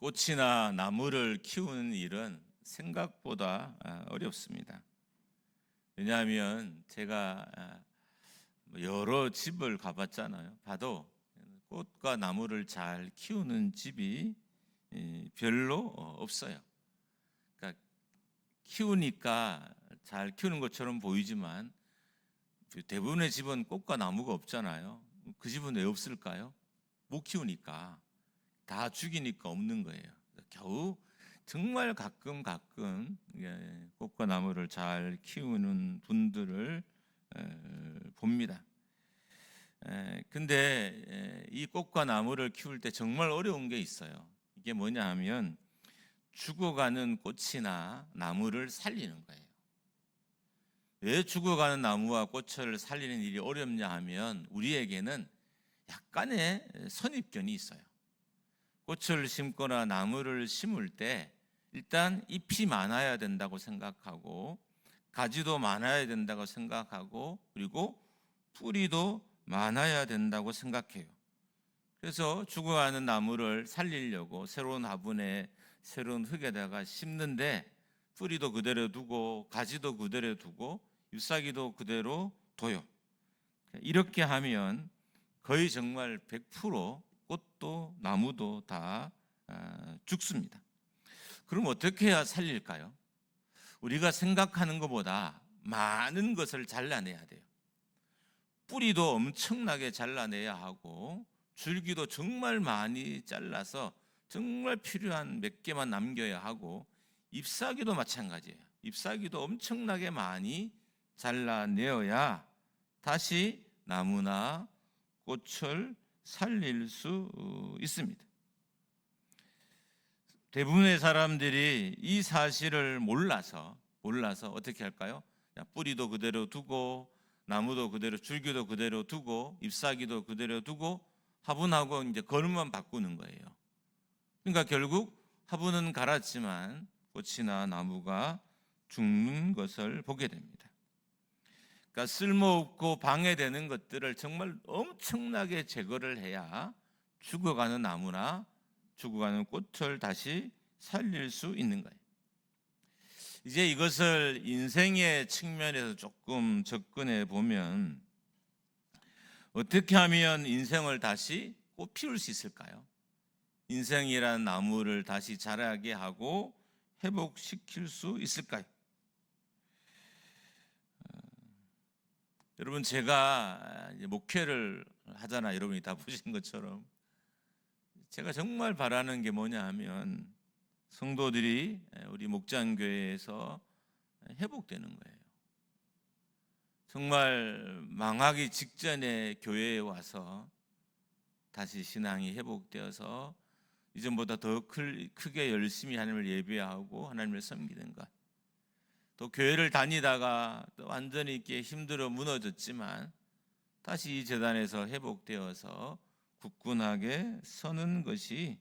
꽃이나 나무를 키우는 일은 생각보다 어렵습니다. 왜냐하면 제가 여러 집을 가봤잖아요. 봐도 꽃과 나무를 잘 키우는 집이 별로 없어요. 그러니까 키우니까 잘 키우는 것처럼 보이지만 대부분의 집은 꽃과 나무가 없잖아요. 그 집은 왜 없을까요? 못 키우니까. 다 죽이니까 없는 거예요. 겨우 정말 가끔 꽃과 나무를 잘 키우는 분들을 봅니다. 근데 이 꽃과 나무를 키울 때 정말 어려운 게 있어요. 이게 뭐냐 하면 죽어가는 꽃이나 나무를 살리는 거예요. 왜 죽어가는 나무와 꽃을 살리는 일이 어렵냐 하면 우리에게는 약간의 선입견이 있어요. 꽃을 심거나 나무를 심을 때 일단 잎이 많아야 된다고 생각하고 가지도 많아야 된다고 생각하고 그리고 뿌리도 많아야 된다고 생각해요. 그래서 죽어가는 나무를 살리려고 새로운 화분에 새로운 흙에다가 심는데 뿌리도 그대로 두고 가지도 그대로 두고 잎사귀도 그대로 둬요. 이렇게 하면 거의 정말 100% 꽃도 나무도 다 죽습니다. 그럼 어떻게 해야 살릴까요? 우리가 생각하는 것보다 많은 것을 잘라내야 돼요. 뿌리도 엄청나게 잘라내야 하고 줄기도 정말 많이 잘라서 정말 필요한 몇 개만 남겨야 하고 잎사귀도 마찬가지예요. 잎사귀도 엄청나게 많이 잘라내어야 다시 나무나 꽃을 살릴 수 있습니다. 대부분의 사람들이 이 사실을 몰라서 어떻게 할까요? 뿌리도 그대로 두고 나무도 그대로 줄기도 그대로 두고 잎사귀도 그대로 두고 화분하고 이제 거름만 바꾸는 거예요. 그러니까 결국 화분은 갈았지만 꽃이나 나무가 죽는 것을 보게 됩니다. 그러니까 쓸모없고 방해되는 것들을 정말 엄청나게 제거를 해야 죽어가는 나무나 죽어가는 꽃을 다시 살릴 수 있는 거예요. 이제 이것을 인생의 측면에서 조금 접근해 보면 어떻게 하면 인생을 다시 꽃 피울 수 있을까요? 인생이란 나무를 다시 자라게 하고 회복시킬 수 있을까요? 여러분 제가 목회를 하잖아요. 여러분이 다 보신 것처럼 제가 정말 바라는 게 뭐냐 하면 성도들이 우리 목장교회에서 회복되는 거예요. 정말 망하기 직전에 교회에 와서 다시 신앙이 회복되어서 이전보다 더 크게 열심히 하나님을 예배하고 하나님을 섬기는 것. 또 교회를 다니다가 또 완전히 이렇게 힘들어 무너졌지만 다시 이 재단에서 회복되어서 굳건하게 서는 것이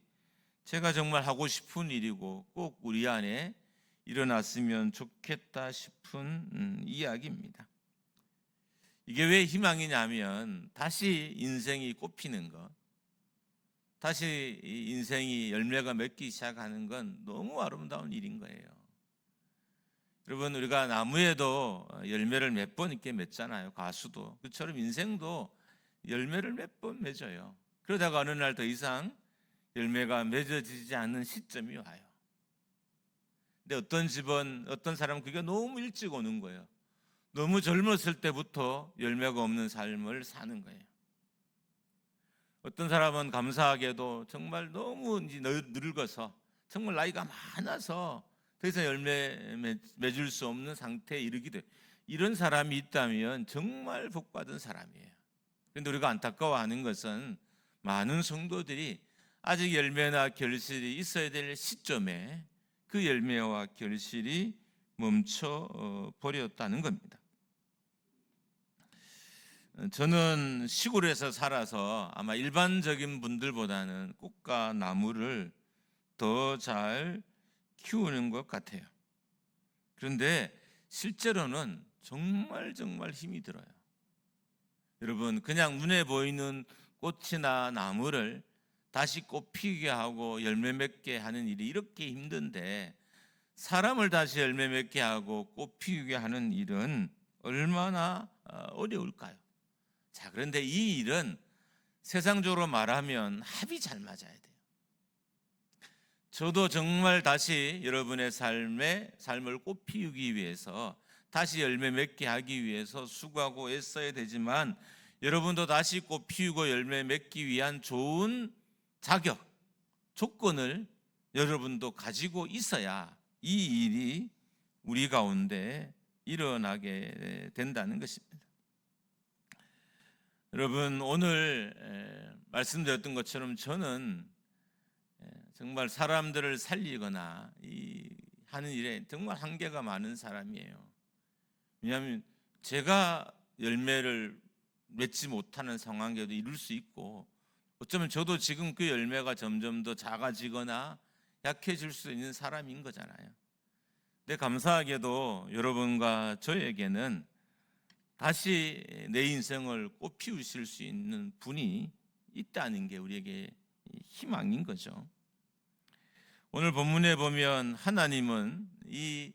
제가 정말 하고 싶은 일이고 꼭 우리 안에 일어났으면 좋겠다 싶은 이야기입니다. 이게 왜 희망이냐면 다시 인생이 꽃피는 것, 다시 인생이 열매가 맺기 시작하는 건 너무 아름다운 일인 거예요. 여러분 우리가 나무에도 열매를 몇 번 이렇게 맺잖아요. 가수도 그처럼 인생도 열매를 몇 번 맺어요. 그러다가 어느 날 더 이상 열매가 맺어지지 않는 시점이 와요. 근데 어떤 집은 어떤 사람은 그게 너무 일찍 오는 거예요. 너무 젊었을 때부터 열매가 없는 삶을 사는 거예요. 어떤 사람은 감사하게도 정말 너무 늙어서 정말 나이가 많아서 더 이상 열매 맺을 수 없는 상태에 이르기도 해요. 이런 사람이 있다면 정말 복받은 사람이에요. 그런데 우리가 안타까워하는 것은 많은 성도들이 아직 열매나 결실이 있어야 될 시점에 그 열매와 결실이 멈춰 버렸다는 겁니다. 저는 시골에서 살아서 아마 일반적인 분들보다는 꽃과 나무를 더 잘 키우는 것 같아요. 그런데 실제로는 정말 힘이 들어요. 여러분 그냥 눈에 보이는 꽃이나 나무를 다시 꽃 피우게 하고 열매 맺게 하는 일이 이렇게 힘든데, 사람을 다시 열매 맺게 하고 꽃 피우게 하는 일은 얼마나 어려울까요? 자, 그런데 이 일은 세상적으로 말하면 합이 잘 맞아야 돼요. 저도 정말 다시 여러분의 삶을 꽃 피우기 위해서, 다시 열매 맺게 하기 위해서 수고하고 애써야 되지만, 여러분도 다시 꽃 피우고 열매 맺기 위한 좋은 자격, 조건을 여러분도 가지고 있어야 이 일이 우리 가운데 일어나게 된다는 것입니다. 여러분, 오늘 말씀드렸던 것처럼 저는 정말 사람들을 살리거나 하는 일에 정말 한계가 많은 사람이에요. 왜냐하면 제가 열매를 맺지 못하는 상황에도 이룰 수 있고, 어쩌면 저도 지금 그 열매가 점점 더 작아지거나 약해질 수 있는 사람인 거잖아요. 근데 감사하게도 여러분과 저에게는 다시 내 인생을 꽃 피우실 수 있는 분이 있다는 게 우리에게 희망인 거죠. 오늘 본문에 보면 하나님은 이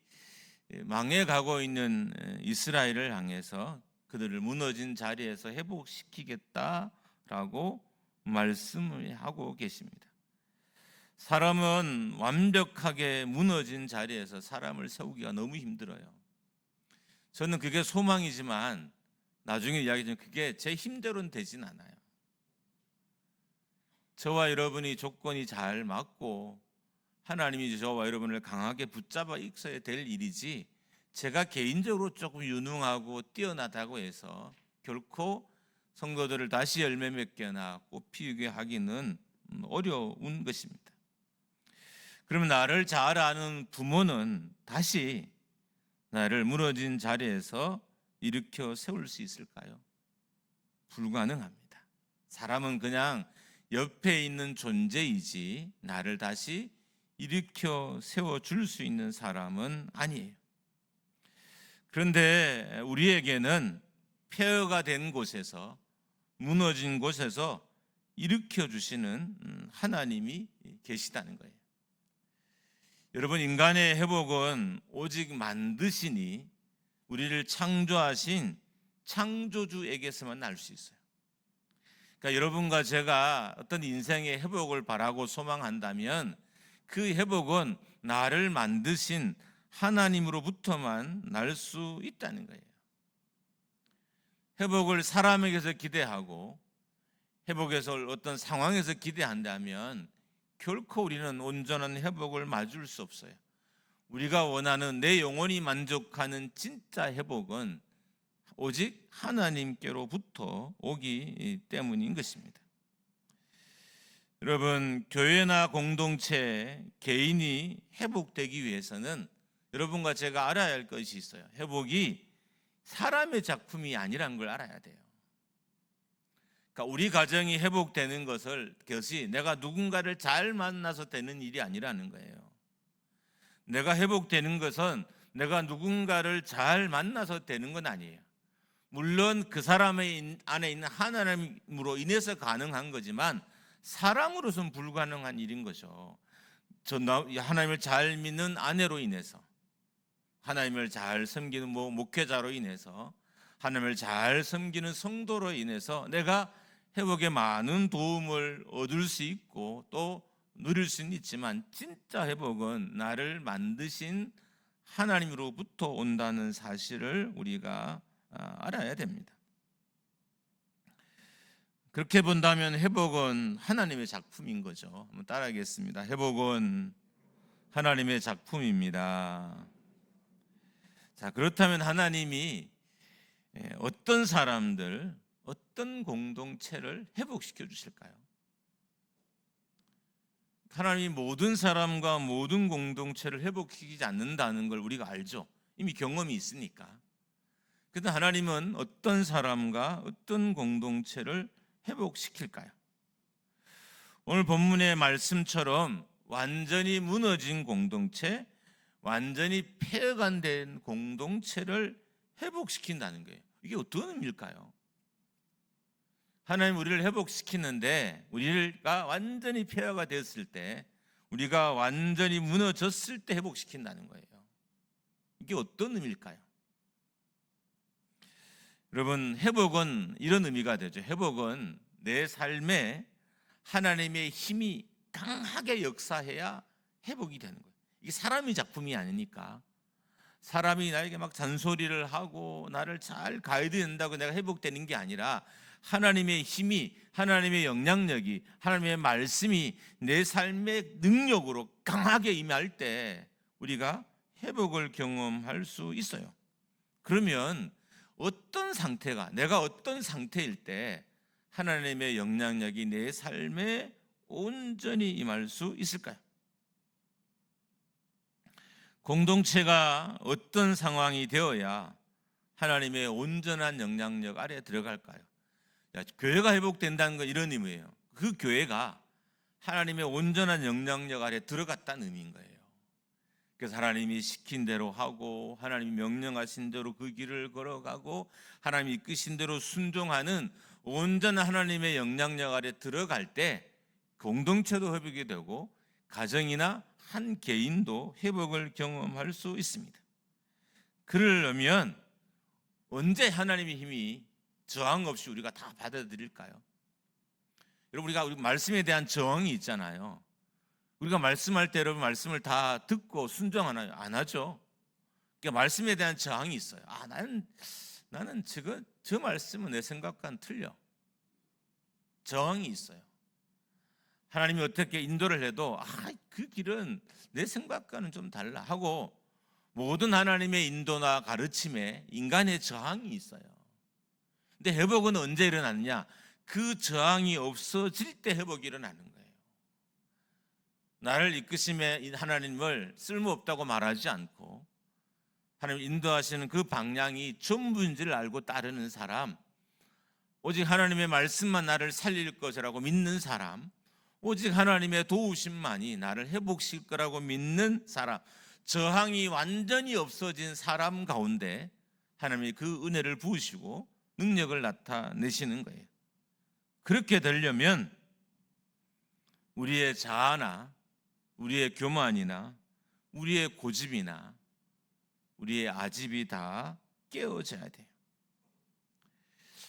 망해가고 있는 이스라엘을 향해서 그들을 무너진 자리에서 회복시키겠다라고 말씀을 하고 계십니다. 사람은 완벽하게 무너진 자리에서 사람을 세우기가 너무 힘들어요. 저는 그게 소망이지만 나중에 이야기하면 그게 제 힘대로는 되진 않아요. 저와 여러분이 조건이 잘 맞고 하나님이 저와 여러분을 강하게 붙잡아 있어야 될 일이지, 제가 개인적으로 조금 유능하고 뛰어나다고 해서 결코 성도들을 다시 열매 맺거나 꽃 피우게 하기는 어려운 것입니다. 그러면 나를 잘 아는 부모는 다시 나를 무너진 자리에서 일으켜 세울 수 있을까요? 불가능합니다. 사람은 그냥 옆에 있는 존재이지 나를 다시 일으켜 세워줄 수 있는 사람은 아니에요. 그런데 우리에게는 폐허가 된 곳에서, 무너진 곳에서 일으켜 주시는 하나님이 계시다는 거예요. 여러분, 인간의 회복은 오직 만드시니 우리를 창조하신 창조주에게서만 날 수 있어요. 그러니까 여러분과 제가 어떤 인생의 회복을 바라고 소망한다면 그 회복은 나를 만드신 하나님으로부터만 날 수 있다는 거예요. 회복을 사람에게서 기대하고 회복에서 어떤 상황에서 기대한다면 결코 우리는 온전한 회복을 맞을 수 없어요. 우리가 원하는 내 영혼이 만족하는 진짜 회복은 오직 하나님께로부터 오기 때문인 것입니다. 여러분, 교회나 공동체, 개인이 회복되기 위해서는 여러분과 제가 알아야 할 것이 있어요. 회복이 사람의 작품이 아니라는 걸 알아야 돼요. 그러니까 우리 가정이 회복되는 것이 내가 누군가를 잘 만나서 되는 일이 아니라는 거예요. 내가 회복되는 것은 내가 누군가를 잘 만나서 되는 건 아니에요. 물론 그 사람의 안에 있는 하나님으로 인해서 가능한 거지만 사람으로서는 불가능한 일인 거죠. 하나님을 잘 믿는 아내로 인해서, 하나님을 잘 섬기는 목회자로 인해서, 하나님을 잘 섬기는 성도로 인해서 내가 회복에 많은 도움을 얻을 수 있고 또 누릴 수는 있지만, 진짜 회복은 나를 만드신 하나님으로부터 온다는 사실을 우리가 알아야 됩니다. 그렇게 본다면 회복은 하나님의 작품인 거죠. 한번 따라하겠습니다. 회복은 하나님의 작품입니다. 자, 그렇다면 하나님이 어떤 사람들, 어떤 공동체를 회복시켜 주실까요? 하나님이 모든 사람과 모든 공동체를 회복시키지 않는다는 걸 우리가 알죠. 이미 경험이 있으니까. 그런데 하나님은 어떤 사람과 어떤 공동체를 회복시킬까요? 오늘 본문의 말씀처럼 완전히 무너진 공동체, 완전히 폐허간 공동체를 회복시킨다는 거예요. 이게 어떤 의미일까요? 하나님 우리를 회복시키는데 우리가 완전히 폐허가 되었을 때, 우리가 완전히 무너졌을 때 회복시킨다는 거예요. 이게 어떤 의미일까요? 여러분, 회복은 이런 의미가 되죠. 회복은 내 삶에 하나님의 힘이 강하게 역사해야 회복이 되는 거예요. 이게 사람의 작품이 아니니까, 사람이 나에게 막 잔소리를 하고 나를 잘 가이드한다고 내가 회복되는 게 아니라, 하나님의 힘이, 하나님의 영향력이, 하나님의 말씀이 내 삶의 능력으로 강하게 임할 때 우리가 회복을 경험할 수 있어요. 그러면 어떤 상태가, 내가 어떤 상태일 때 하나님의 영향력이 내 삶에 온전히 임할 수 있을까요? 공동체가 어떤 상황이 되어야 하나님의 온전한 영향력 아래 들어갈까요? 교회가 회복된다는 건 이런 의미예요. 그 교회가 하나님의 온전한 영향력 아래 들어갔다는 의미인 거예요. 그래서 하나님이 시킨 대로 하고, 하나님이 명령하신 대로 그 길을 걸어가고, 하나님이 이끄신 대로 순종하는 온전한 하나님의 영향력 아래 들어갈 때 공동체도 회복이 되고 가정이나 한 개인도 회복을 경험할 수 있습니다. 그러려면 언제 하나님의 힘이 저항 없이 우리가 다 받아들일까요? 여러분, 우리가 말씀에 대한 저항이 있잖아요. 우리가 말씀할 때 여러분 말씀을 다 듣고 순종하나요? 안 하죠. 그러니까 말씀에 대한 저항이 있어요. 나는 저 말씀은 내 생각과는 틀려. 저항이 있어요. 하나님이 어떻게 인도를 해도 그 길은 내 생각과는 좀 달라 하고, 모든 하나님의 인도나 가르침에 인간의 저항이 있어요. 근데 회복은 언제 일어나느냐? 그 저항이 없어질 때 회복이 일어나는 거예요. 나를 이끄심에 하나님을 쓸모없다고 말하지 않고, 하나님 인도하시는 그 방향이 전부인지를 알고 따르는 사람, 오직 하나님의 말씀만 나를 살릴 것이라고 믿는 사람, 오직 하나님의 도우심만이 나를 회복시킬 거라고 믿는 사람, 저항이 완전히 없어진 사람 가운데 하나님이 그 은혜를 부으시고 능력을 나타내시는 거예요. 그렇게 되려면 우리의 자아나 우리의 교만이나 우리의 고집이나 우리의 아집이 다 깨어져야 돼요.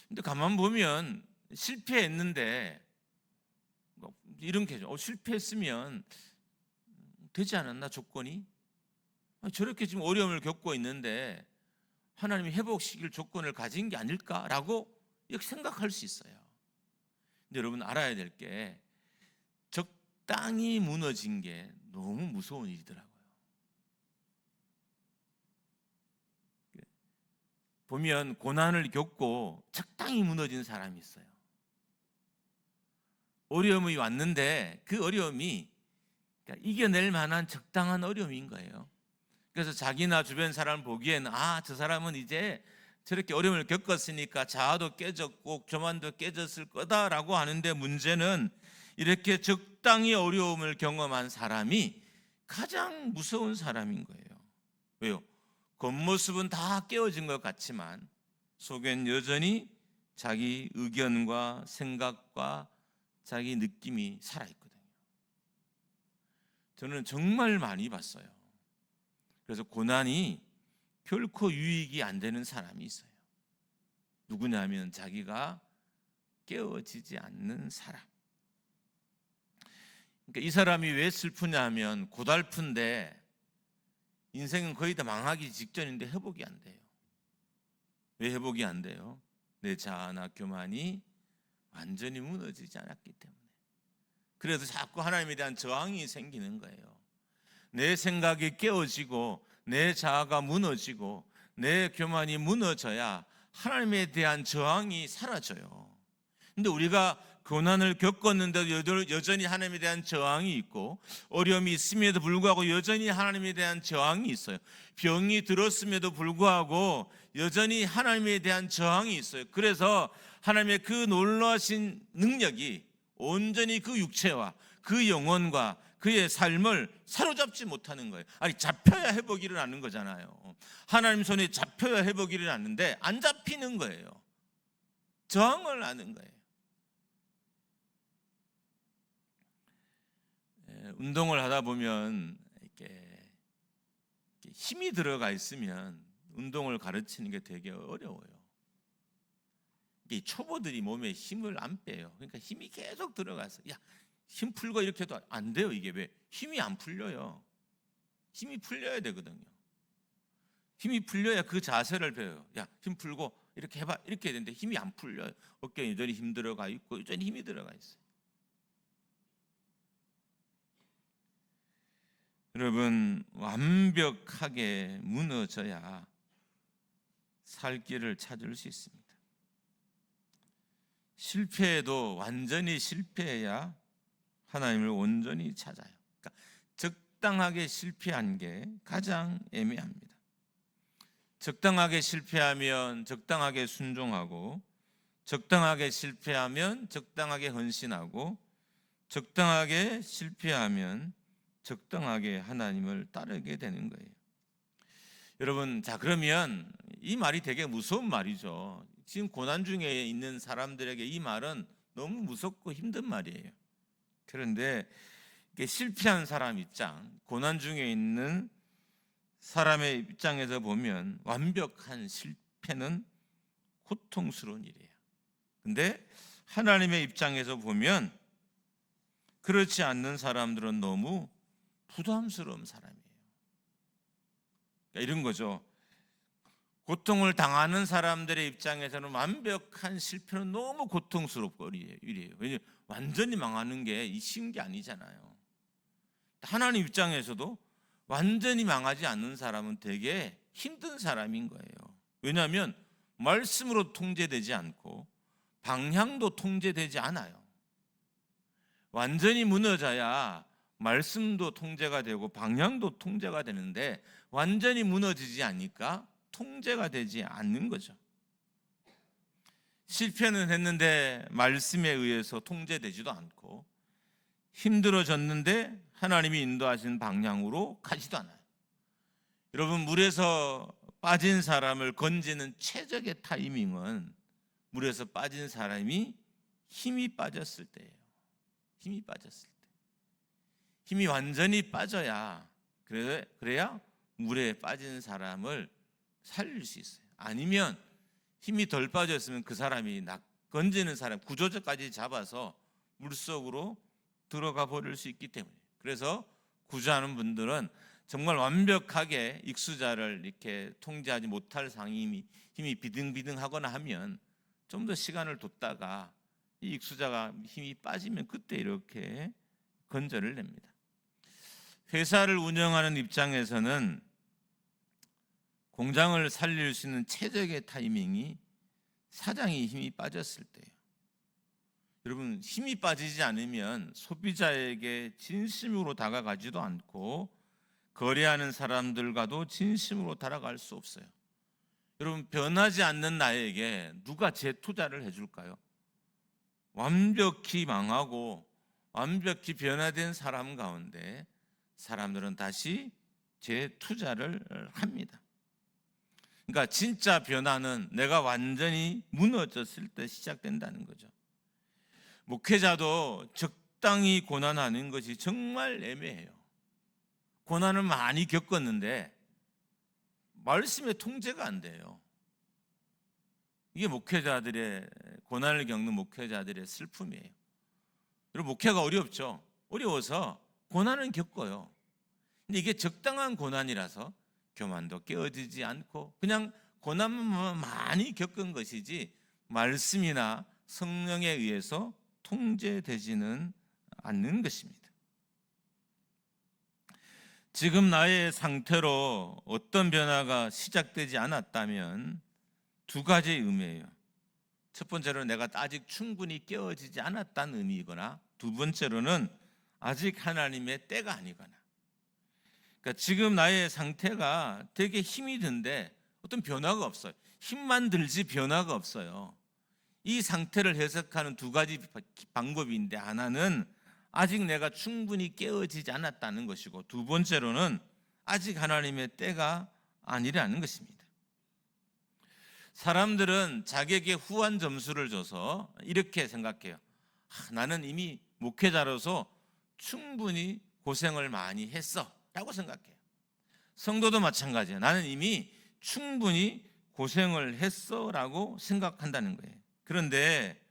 근데 가만 보면 실패했는데 이런 게죠. 실패했으면 되지 않았나, 조건이? 저렇게 지금 어려움을 겪고 있는데 하나님이 회복시킬 조건을 가진 게 아닐까라고 이렇게 생각할 수 있어요. 근데 여러분 알아야 될 게, 적당히 무너진 게 너무 무서운 일이더라고요. 보면 고난을 겪고 적당히 무너진 사람이 있어요. 어려움이 왔는데 그 어려움이 이겨낼 만한 적당한 어려움인 거예요. 그래서 자기나 주변 사람 보기에는 저 사람은 이제 저렇게 어려움을 겪었으니까 자아도 깨졌고 교만도 깨졌을 거다라고 하는데, 문제는 이렇게 적당히 어려움을 경험한 사람이 가장 무서운 사람인 거예요. 왜요? 겉모습은 다 깨어진 것 같지만 속엔 여전히 자기 의견과 생각과 자기 느낌이 살아있거든요. 저는 정말 많이 봤어요. 그래서 고난이 결코 유익이 안 되는 사람이 있어요. 누구냐면 자기가 깨어지지 않는 사람. 그러니까 이 사람이 왜 슬프냐 하면 고달픈데 인생은 거의 다 망하기 직전인데 회복이 안 돼요. 왜 회복이 안 돼요? 내 자아나 교만이 완전히 무너지지 않았기 때문에. 그래서 자꾸 하나님에 대한 저항이 생기는 거예요. 내 생각이 깨어지고 내 자아가 무너지고 내 교만이 무너져야 하나님에 대한 저항이 사라져요. 근데 우리가 고난을 겪었는데도 여전히 하나님에 대한 저항이 있고, 어려움이 있음에도 불구하고 여전히 하나님에 대한 저항이 있어요. 병이 들었음에도 불구하고 여전히 하나님에 대한 저항이 있어요. 그래서 하나님의 그 놀라신 능력이 온전히 그 육체와 그 영혼과 그의 삶을 사로잡지 못하는 거예요. 잡혀야 회복이 일어나는 거잖아요. 하나님 손에 잡혀야 회복이 일어나는데 안 잡히는 거예요. 저항을 하는 거예요. 운동을 하다 보면 이렇게 힘이 들어가 있으면 운동을 가르치는 게 되게 어려워요. 이 초보들이 몸에 힘을 안 빼요. 그러니까 힘이 계속 들어가서 힘 풀고 이렇게 해도 안 돼요. 이게 왜? 힘이 안 풀려요. 힘이 풀려야 되거든요. 힘이 풀려야 그 자세를 배워요. 힘 풀고 이렇게 해봐. 이렇게 해야 되는데 힘이 안 풀려요. 어깨에 여전히 힘 들어가 있고 여전히 힘이 들어가 있어요. 여러분, 완벽하게 무너져야 살 길을 찾을 수 있습니다. 실패해도 완전히 실패해야 하나님을 온전히 찾아요. 그러니까 적당하게 실패한 게 가장 애매합니다. 적당하게 실패하면 적당하게 순종하고, 적당하게 실패하면 적당하게 헌신하고, 적당하게 실패하면 적당하게 하나님을 따르게 되는 거예요. 여러분, 그러면 이 말이 되게 무서운 말이죠. 지금 고난 중에 있는 사람들에게 이 말은 너무 무섭고 힘든 말이에요. 그런데 실패한 사람 입장, 고난 중에 있는 사람의 입장에서 보면 완벽한 실패는 고통스러운 일이에요. 근데 하나님의 입장에서 보면 그렇지 않는 사람들은 너무 부담스러운 사람이에요. 이런 거죠. 고통을 당하는 사람들의 입장에서는 완벽한 실패는 너무 고통스럽고 이래요. 왜냐하면 완전히 망하는 게 쉬운 게 아니잖아요. 하나님 입장에서도 완전히 망하지 않는 사람은 되게 힘든 사람인 거예요. 왜냐하면 말씀으로 통제되지 않고 방향도 통제되지 않아요. 완전히 무너져야 말씀도 통제가 되고 방향도 통제가 되는데 완전히 무너지지 않으니까 통제가 되지 않는 거죠. 실패는 했는데 말씀에 의해서 통제되지도 않고, 힘들어졌는데 하나님이 인도하신 방향으로 가지도 않아요. 여러분, 물에서 빠진 사람을 건지는 최적의 타이밍은 물에서 빠진 사람이 힘이 빠졌을 때예요. 힘이 빠졌을 때. 힘이 완전히 빠져야, 그래야 물에 빠진 사람을 살릴 수 있어요. 아니면 힘이 덜 빠졌으면 그 사람이 건지는 사람 구조자까지 잡아서 물속으로 들어가 버릴 수 있기 때문에. 그래서 구조하는 분들은 정말 완벽하게 익수자를 이렇게 통제하지 못할 상황이 힘이 비등비등하거나 하면 좀 더 시간을 뒀다가 이 익수자가 힘이 빠지면 그때 이렇게 건져를 냅니다. 회사를 운영하는 입장에서는 공장을 살릴 수 있는 최적의 타이밍이 사장이 힘이 빠졌을 때예요. 여러분, 힘이 빠지지 않으면 소비자에게 진심으로 다가가지도 않고 거래하는 사람들과도 진심으로 다가갈 수 없어요. 여러분, 변하지 않는 나에게 누가 재투자를 해줄까요? 완벽히 망하고 완벽히 변화된 사람 가운데 사람들은 다시 재투자를 합니다. 그러니까 진짜 변화는 내가 완전히 무너졌을 때 시작된다는 거죠. 목회자도 적당히 고난하는 것이 정말 애매해요. 고난을 많이 겪었는데 말씀에 통제가 안 돼요. 이게 목회자들의, 고난을 겪는 목회자들의 슬픔이에요. 여러분, 목회가 어렵죠. 어려워서 고난은 겪어요. 근데 이게 적당한 고난이라서 교만도 깨어지지 않고 그냥 고난만 많이 겪은 것이지 말씀이나 성령에 의해서 통제되지는 않는 것입니다. 지금 나의 상태로 어떤 변화가 시작되지 않았다면 두 가지의 의미예요. 첫 번째로는 내가 아직 충분히 깨어지지 않았다는 의미이거나, 두 번째로는 아직 하나님의 때가 아니거나. 그러니까 지금 나의 상태가 되게 힘이 든데 어떤 변화가 없어요. 힘만 들지 변화가 없어요. 이 상태를 해석하는 두 가지 방법인데, 하나는 아직 내가 충분히 깨어지지 않았다는 것이고, 두 번째로는 아직 하나님의 때가 아니라는 것입니다. 사람들은 자기에게 후한 점수를 줘서 이렇게 생각해요. 나는 이미 목회자로서 충분히 고생을 많이 했어 라고 생각해요. 성도도 마찬가지예요. 나는 이미 충분히 고생을 했어 라고 생각한다는 거예요. 그런데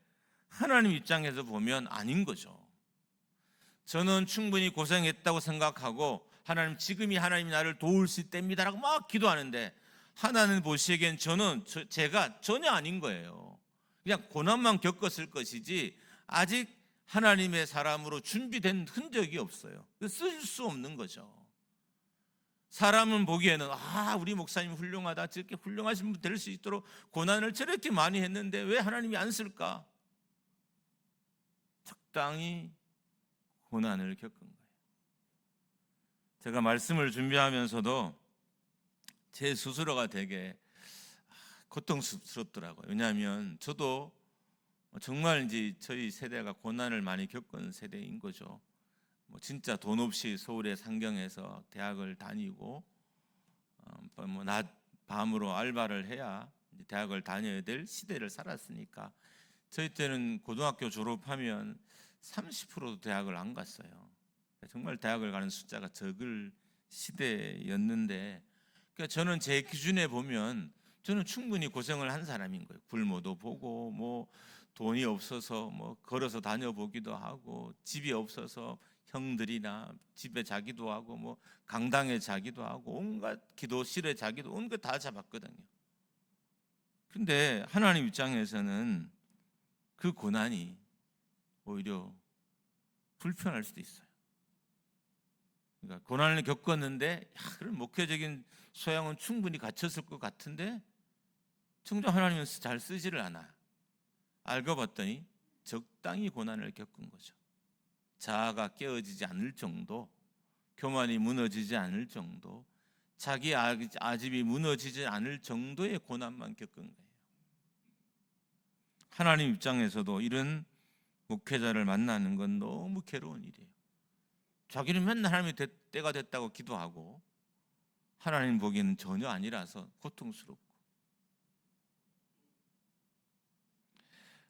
하나님 입장에서 보면 아닌 거죠. 저는 충분히 고생했다고 생각하고 하나님, 지금이 하나님이 나를 도우실 때입니다 라고 막 기도하는데 하나님 보시기엔 제가 전혀 아닌 거예요. 그냥 고난만 겪었을 것이지 아직 하나님의 사람으로 준비된 흔적이 없어요. 쓸 수 없는 거죠. 사람은 보기에는 우리 목사님 훌륭하다, 저렇게 훌륭하신 분 될 수 있도록 고난을 저렇게 많이 했는데 왜 하나님이 안 쓸까? 적당히 고난을 겪은 거예요. 제가 말씀을 준비하면서도 제 스스로가 되게 고통스럽더라고요. 왜냐하면 저도 정말 이제 저희 세대가 고난을 많이 겪은 세대인 거죠. 진짜 돈 없이 서울의 상경에서 대학을 다니고 낮 밤으로 알바를 해야 대학을 다녀야 될 시대를 살았으니까 저희 때는 고등학교 졸업하면 30%도 대학을 안 갔어요. 정말 대학을 가는 숫자가 적을 시대였는데, 그러니까 저는 제 기준에 보면 저는 충분히 고생을 한 사람인 거예요. 굶어도 보고 돈이 없어서 걸어서 다녀보기도 하고, 집이 없어서 형들이나 집에 자기도 하고 강당에 자기도 하고 온갖 기도실에 자기도 온갖 다 잡았거든요. 근데 하나님 입장에서는 그 고난이 오히려 불편할 수도 있어요. 그러니까 고난을 겪었는데 그런 목회적인 소양은 충분히 갖췄을 것 같은데 정작 하나님은 잘 쓰지를 않아요. 알고 봤더니 적당히 고난을 겪은 거죠. 자아가 깨어지지 않을 정도, 교만이 무너지지 않을 정도, 자기 아집이 무너지지 않을 정도의 고난만 겪은 거예요. 하나님 입장에서도 이런 목회자를 만나는 건 너무 괴로운 일이에요. 자기는 맨날 하나님이 때가 됐다고 기도하고 하나님 보기에는 전혀 아니라서 고통스럽고,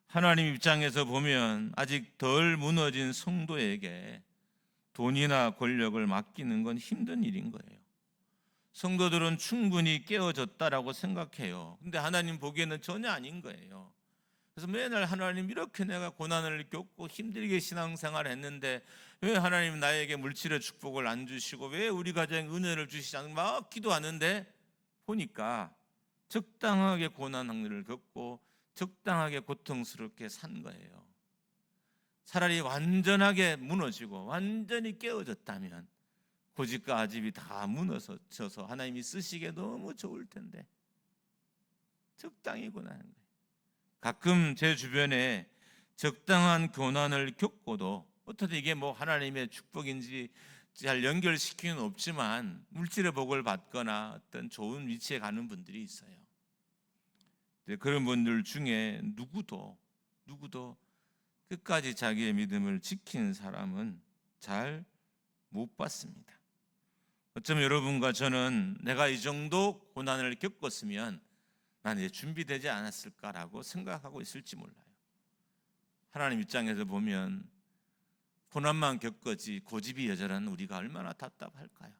하나님 입장에서 보면 아직 덜 무너진 성도에게 돈이나 권력을 맡기는 건 힘든 일인 거예요. 성도들은 충분히 깨어졌다라고 생각해요. 근데 하나님 보기에는 전혀 아닌 거예요. 그래서 맨날 하나님, 이렇게 내가 고난을 겪고 힘들게 신앙생활을 했는데 왜 하나님 나에게 물질의 축복을 안 주시고 왜 우리 가정에 은혜를 주시지 않고 막 기도하는데 보니까 적당하게 고난을 겪고 적당하게 고통스럽게 산 거예요. 차라리 완전하게 무너지고 완전히 깨어졌다면 고집과 아집이 다 무너져서 하나님이 쓰시기에 너무 좋을 텐데 적당히 고난한 거예요. 가끔 제 주변에 적당한 고난을 겪고도 어떻게 이게 하나님의 축복인지 잘 연결시키는 없지만 물질의 복을 받거나 어떤 좋은 위치에 가는 분들이 있어요. 그런 분들 중에 누구도 끝까지 자기의 믿음을 지킨 사람은 잘 못 봤습니다. 어쩌면 여러분과 저는 내가 이 정도 고난을 겪었으면 난 이제 준비되지 않았을까라고 생각하고 있을지 몰라요. 하나님 입장에서 보면 고난만 겪었지 고집이 여전한 우리가 얼마나 답답할까요?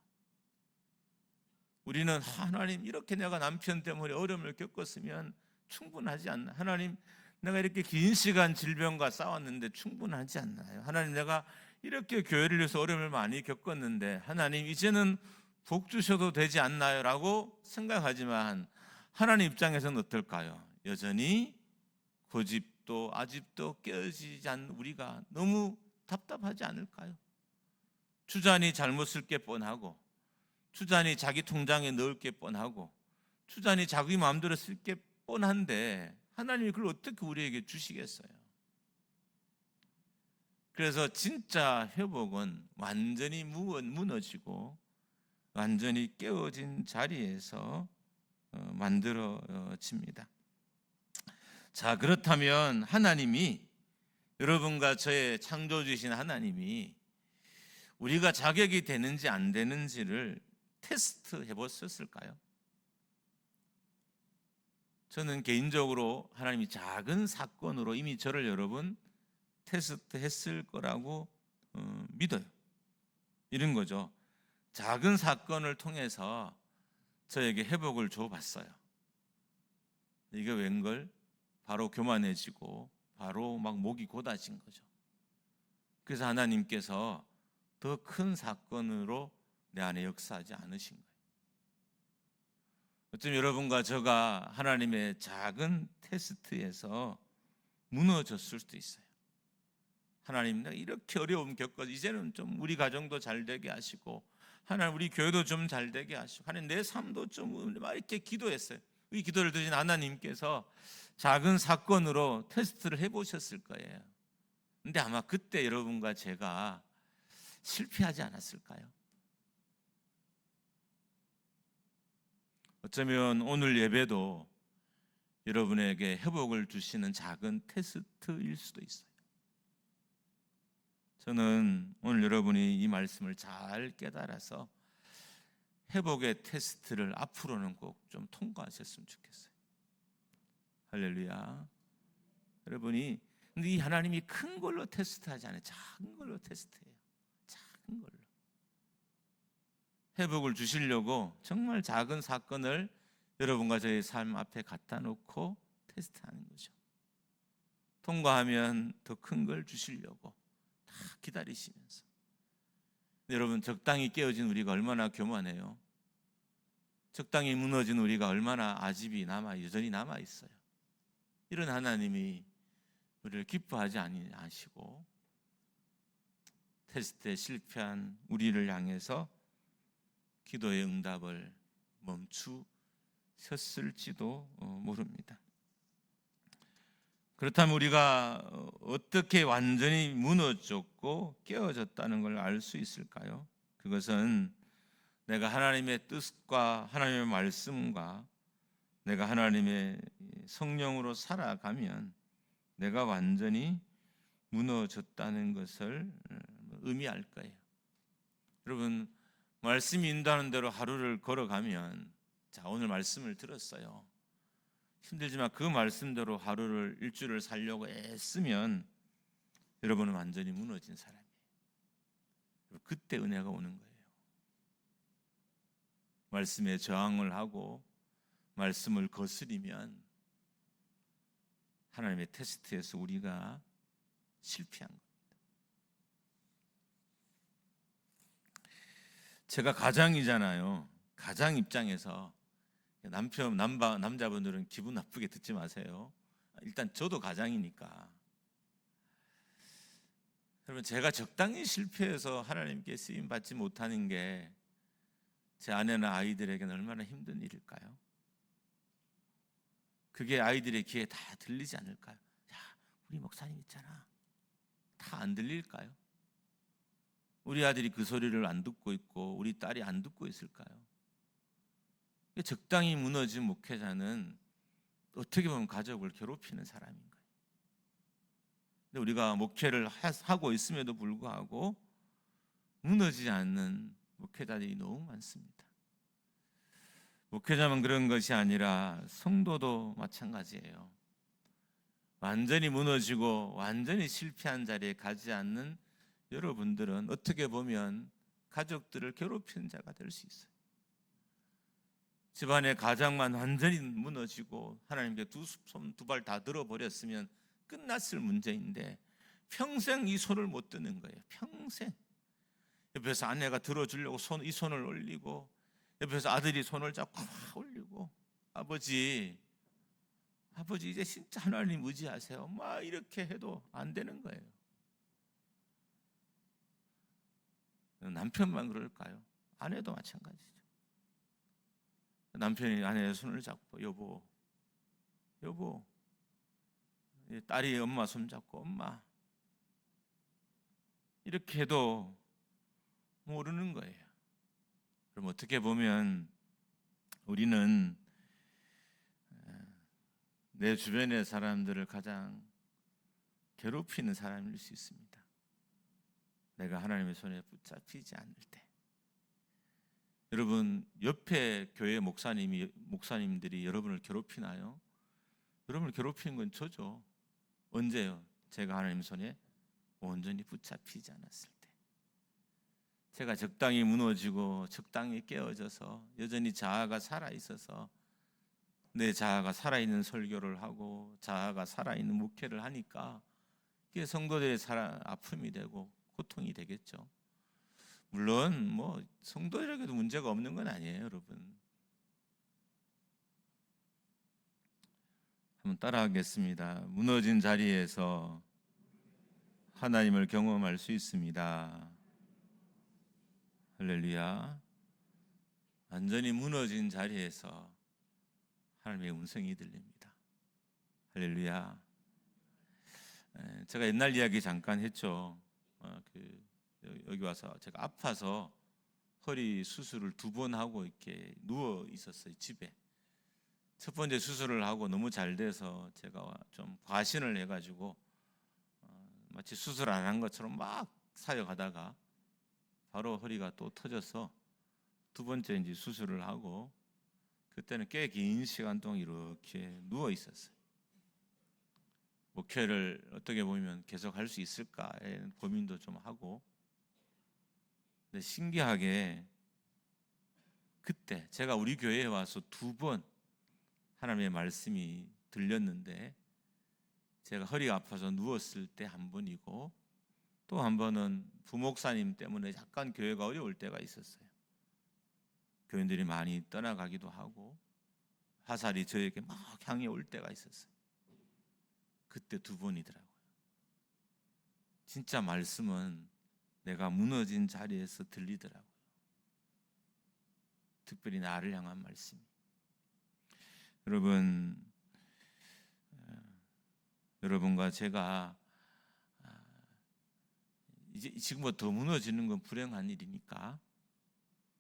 우리는 하나님, 이렇게 내가 남편 때문에 어려움을 겪었으면 충분하지 않나? 하나님, 내가 이렇게 긴 시간 질병과 싸웠는데 충분하지 않나요? 하나님, 내가 이렇게 교회를 위해서 어려움을 많이 겪었는데 하나님, 이제는 복 주셔도 되지 않나요? 라고 생각하지만 하나님 입장에서는 어떨까요? 여전히 고집도 아집도 깨어지지 않는 우리가 너무 답답하지 않을까요? 주잔이 잘못 쓸 게 뻔하고, 주잔이 자기 통장에 넣을 게 뻔하고, 주잔이 자기 마음대로 쓸 게 뻔한데 하나님이 그걸 어떻게 우리에게 주시겠어요? 그래서 진짜 회복은 완전히 무너지고 완전히 깨어진 자리에서 만들어집니다. 자, 그렇다면 하나님이, 여러분과 저의 창조주신 하나님이 우리가 자격이 되는지 안 되는지를 테스트 해보셨을까요? 저는 개인적으로 하나님이 작은 사건으로 이미 저를 여러분 테스트 했을 거라고 믿어요. 이런 거죠. 작은 사건을 통해서 저에게 회복을 줘봤어요. 이게 웬걸? 바로 교만해지고 바로 막 목이 곧아진 거죠. 그래서 하나님께서 더 큰 사건으로 내 안에 역사하지 않으신 거예요. 어쩌면 여러분과 저가 하나님의 작은 테스트에서 무너졌을 수도 있어요. 하나님, 내가 이렇게 어려움 겪어서 이제는 좀 우리 가정도 잘 되게 하시고, 하나님 우리 교회도 좀 잘 되게 하시고, 하나님 내 삶도 좀 막 이렇게 기도했어요. 이 기도를 드신 하나님께서 작은 사건으로 테스트를 해보셨을 거예요. 근데 아마 그때 여러분과 제가 실패하지 않았을까요? 어쩌면 오늘 예배도 여러분에게 회복을 주시는 작은 테스트일 수도 있어요. 저는 오늘 여러분이 이 말씀을 잘 깨달아서 회복의 테스트를 앞으로는 꼭 좀 통과하셨으면 좋겠어요. 할렐루야. 여러분이 근데 이 하나님이 큰 걸로 테스트하지 않아요. 작은 걸로 테스트해요. 작은 걸로. 회복을 주시려고 정말 작은 사건을 여러분과 저의 삶 앞에 갖다 놓고 테스트하는 거죠. 통과하면 더 큰 걸 주시려고 다 기다리시면서. 여러분, 적당히 깨어진 우리가 얼마나 교만해요. 적당히 무너진 우리가 얼마나 아집이 여전히 남아 있어요. 이런 하나님이 우리를 기뻐하지 아니하시고 테스트에 실패한 우리를 향해서 기도의 응답을 멈추셨을지도 모릅니다. 그렇다면 우리가 어떻게 완전히 무너졌고 깨어졌다는 걸 알 수 있을까요? 그것은 내가 하나님의 뜻과 하나님의 말씀과 내가 하나님의 성령으로 살아가면 내가 완전히 무너졌다는 것을 의미할 거예요. 여러분, 말씀이 인도하는 대로 하루를 걸어가면, 자, 오늘 말씀을 들었어요. 힘들지만 그 말씀대로 하루를 일주일을 살려고 애쓰면 여러분은 완전히 무너진 사람이에요. 그때 은혜가 오는 거예요. 말씀에 저항을 하고 말씀을 거스리면 하나님의 테스트에서 우리가 실패한 겁니다. 제가 가장이잖아요. 가장 입장에서 남자분들은 기분 나쁘게 듣지 마세요. 일단 저도 가장이니까. 여러분, 제가 적당히 실패해서 하나님께 쓰임 받지 못하는 게 제 아내나 아이들에게는 얼마나 힘든 일일까요? 그게 아이들의 귀에 다 들리지 않을까요? 야, 우리 목사님 있잖아. 다 안 들릴까요? 우리 아들이 그 소리를 안 듣고 있고 우리 딸이 안 듣고 있을까요? 적당히 무너진 목회자는 어떻게 보면 가족을 괴롭히는 사람인 거예요. 근데 우리가 목회를 하고 있음에도 불구하고 무너지지 않는 목회자들이 너무 많습니다. 목회자만 그런 것이 아니라 성도도 마찬가지예요. 완전히 무너지고 완전히 실패한 자리에 가지 않는 여러분들은 어떻게 보면 가족들을 괴롭히는 자가 될 수 있어요. 집안의 가장만 완전히 무너지고 하나님께 두 손 두 발 다 들어버렸으면 끝났을 문제인데 평생 이 손을 못 드는 거예요. 평생. 옆에서 아내가 들어주려고 이 손을 올리고 옆에서 아들이 손을 잡고 막 올리고 아버지 이제 진짜 하나님 의지하세요. 막 이렇게 해도 안 되는 거예요. 남편만 그럴까요? 아내도 마찬가지죠. 남편이 아내의 손을 잡고 여보 딸이 엄마 손 잡고 엄마 이렇게 해도 모르는 거예요. 그럼 어떻게 보면 우리는 내 주변의 사람들을 가장 괴롭히는 사람일 수 있습니다. 내가 하나님의 손에 붙잡히지 않을 때. 여러분, 옆에 교회 목사님들이 여러분을 괴롭히나요? 여러분을 괴롭히는 건 저죠. 언제요? 제가 하나님의 손에 온전히 붙잡히지 않았을 때. 제가 적당히 무너지고 적당히 깨어져서 여전히 자아가 살아있어서 내 자아가 살아있는 설교를 하고 자아가 살아있는 목회를 하니까 이게 성도들의 아픔이 되고 고통이 되겠죠. 물론 뭐 성도들에게도 문제가 없는 건 아니에요, 여러분. 한번 따라하겠습니다. 무너진 자리에서 하나님을 경험할 수 있습니다. 할렐루야. 완전히 무너진 자리에서 하나님의 음성이 들립니다. 할렐루야. 제가 옛날 이야기 잠깐 했죠. 여기 와서 제가 아파서 허리 수술을 2번 하고 이렇게 누워 있었어요, 집에. 첫 번째 수술을 하고 너무 잘 돼서 제가 좀 과신을 해가지고 마치 수술 안 한 것처럼 막 사역하다가 바로 허리가 또 터져서 2번째 이제 수술을 하고 그때는 꽤 긴 시간 동안 이렇게 누워 있었어요. 목회를 어떻게 보면 계속 할 수 있을까에 고민도 좀 하고. 근데 신기하게 그때 제가 우리 교회에 와서 2번 하나님의 말씀이 들렸는데 제가 허리가 아파서 누웠을 때 한 번이고 또 한 번은 부목사님 때문에 약간 교회가 어려울 때가 있었어요. 교인들이 많이 떠나가기도 하고 화살이 저에게 막 향해 올 때가 있었어요. 그때 2번이더라고요. 진짜 말씀은 내가 무너진 자리에서 들리더라고요. 특별히 나를 향한 말씀이. 여러분과 제가 이제 지금부터 더 무너지는 건 불행한 일이니까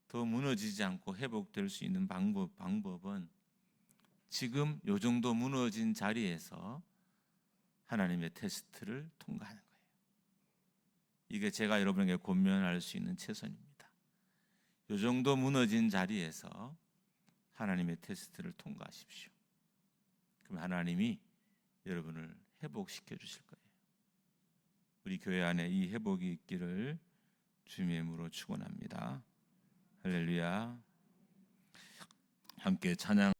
더 무너지지 않고 회복될 수 있는 방법은 지금 요 정도 무너진 자리에서 하나님의 테스트를 통과하는 거예요. 이게 제가 여러분에게 권면할 수 있는 최선입니다. 요 정도 무너진 자리에서 하나님의 테스트를 통과하십시오. 그럼 하나님이 여러분을 회복시켜 주실 거예요. 우리 교회 안에 이 회복이 있기를 주님의 이름으로 축원합니다. 할렐루야. 함께 찬양